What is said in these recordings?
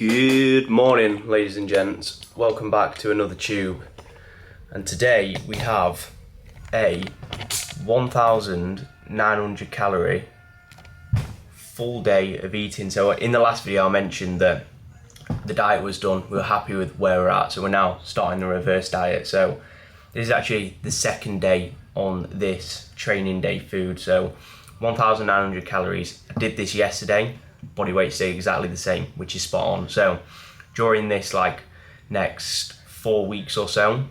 Good morning, ladies and gents. Welcome back to another tube. And today we have a 1,900 calorie full day of eating. So in the last video I mentioned that the diet was done. We were happy with where we're at. So we're now starting the reverse diet. So this is actually the second day on this training day food. So 1,900 calories. I did this yesterday. Body weight stayed exactly the same, which is spot on. So during this next 4 weeks or so,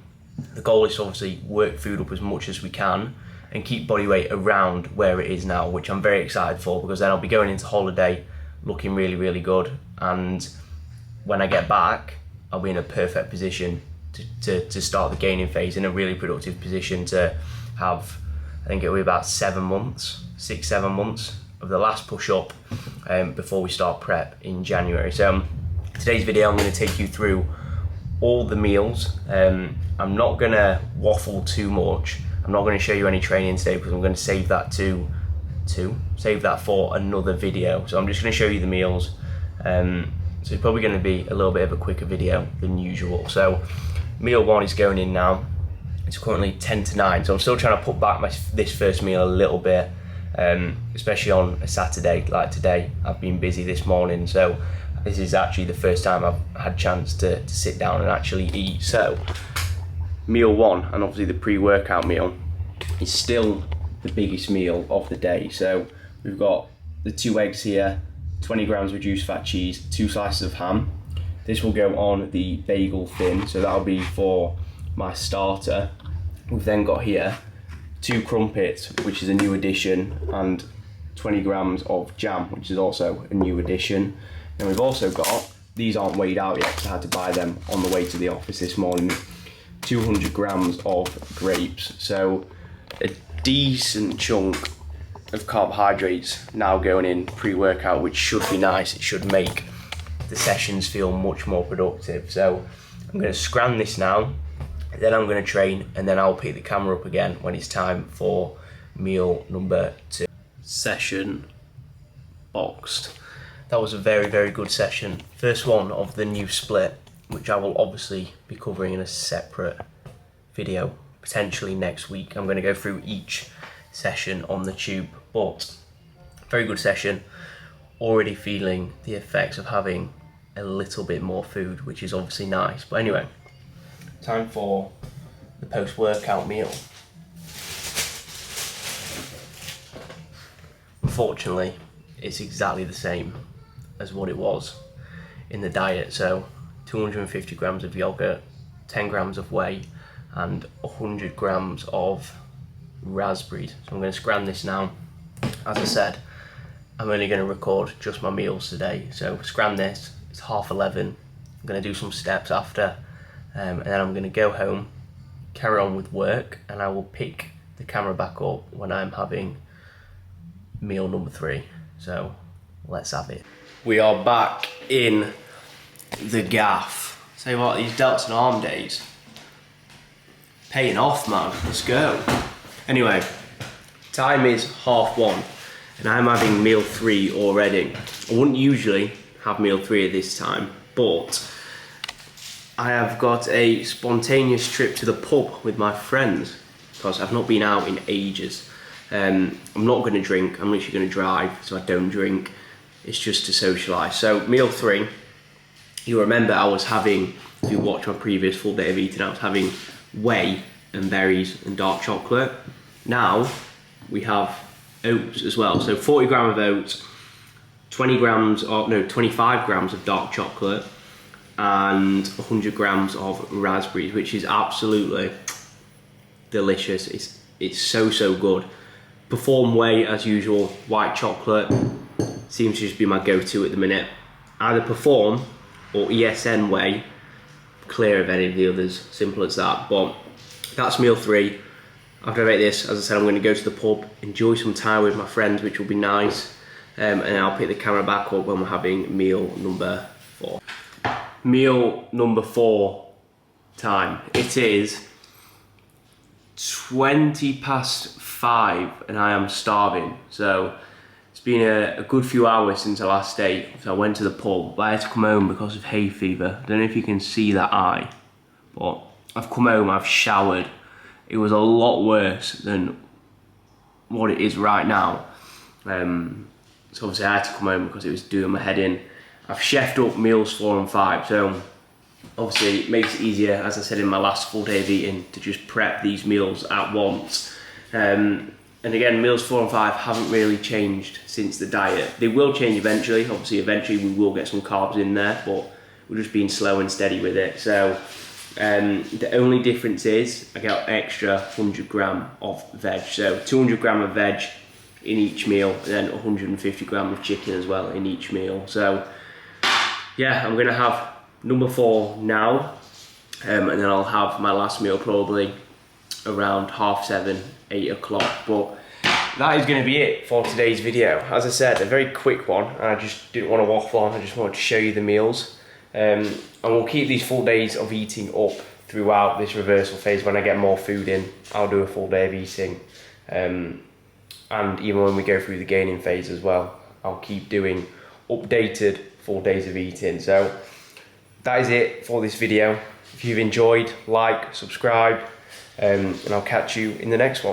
the goal is to obviously work food up as much as we can and keep body weight around where it is now, which I'm very excited for, because then I'll be going into holiday looking really, really good. And when I get back, I'll be in a perfect position to start the gaining phase, in a really productive position to have, I think it'll be about 7 months, 6-7 months of the last push up before we start prep in January. So today's video I'm going to take you through all the meals. I'm not going to waffle too much. I'm not going to show you any training today because I'm going to save that for another video. So I'm just going to show you the meals. So it's probably going to be a little bit of a quicker video than usual. So meal one is going in now. It's currently 10 to 9, so I'm still trying to put back this first meal a little bit. Especially on a Saturday like today. I've been busy this morning, so this is actually the first time I've had a chance to sit down and actually eat. So meal one, and obviously the pre-workout meal, is still the biggest meal of the day. So we've got the 2 eggs here, 20 grams reduced fat cheese, 2 slices of ham. This will go on the bagel thin, so that'll be for my starter. We've then got here 2 crumpets, which is a new addition, and 20 grams of jam, which is also a new addition. And we've also got, these aren't weighed out yet because I had to buy them on the way to the office this morning, 200 grams of grapes. So a decent chunk of carbohydrates now going in pre-workout, which should be nice. It should make the sessions feel much more productive. So I'm going to scran this now. Then I'm going to train, and then I'll pick the camera up again when it's time for meal number 2. Session boxed. That was a very, very good session. First one of the new split, which I will obviously be covering in a separate video, potentially next week. I'm going to go through each session on the tube, but very good session. Already feeling the effects of having a little bit more food, which is obviously nice. But anyway, time for the post-workout meal. Unfortunately, it's exactly the same as what it was in the diet. So 250 grams of yogurt, 10 grams of whey, and 100 grams of raspberries. So I'm going to scran this now. As I said, I'm only going to record just my meals today. So scran this, it's 11:30. I'm going to do some steps after. And then I'm going to go home, carry on with work, and I will pick the camera back up when I'm having meal number 3. So let's have it. We are back in the gaff. Say what, these delts and arm days, paying off, man. Let's go. Anyway, time is 1:30, and I'm having meal 3 already. I wouldn't usually have meal 3 at this time, but I have got a spontaneous trip to the pub with my friends because I've not been out in ages. I'm not going to drink, I'm literally going to drive, so I don't drink. It's just to socialise. So meal 3, you remember I was having, if you watch my previous full day of eating, I was having whey and berries and dark chocolate. Now we have oats as well. So 40 grams of oats, 25 grams of dark chocolate, and 100 grams of raspberries, which is absolutely delicious. It's so good. Perform whey as usual, white chocolate seems to just be my go-to at the minute. Either Perform or ESN whey, clear of any of the others, simple as that. But that's meal 3. After I make this, as I said, I'm going to go to the pub, enjoy some time with my friends, which will be nice, and I'll pick the camera back up when we're having meal number 4. Meal number 4 time. It is 20 past 5 and I am starving. So it's It's been a good few hours since I last ate. So I went to the pub, but I had to come home because of hay fever. I don't know if you can see that eye, but I've come home, I've showered. It was a lot worse than what it is right now. So obviously I had to come home because it was doing my head in. I've chefed up meals 4 and 5, so obviously it makes it easier, as I said in my last full day of eating, to just prep these meals at once. And again, meals 4 and 5 haven't really changed since the diet. They will change eventually. Obviously, eventually we will get some carbs in there, but we're just being slow and steady with it. So the only difference is I get extra 100 gram of veg. So 200 gram of veg in each meal, and then 150 gram of chicken as well in each meal. So yeah, I'm gonna have number 4 now, and then I'll have my last meal probably around 7:30, 8 o'clock. But that is going to be it for today's video. As I said, a very quick one. I just didn't want to waffle on. I just wanted to show you the meals, and we'll keep these full days of eating up throughout this reversal phase. When I get more food in, I'll do a full day of eating, and even when we go through the gaining phase as well, I'll keep doing updated full days of eating. So that is it for this video. If you've enjoyed, like, subscribe, and I'll catch you in the next one.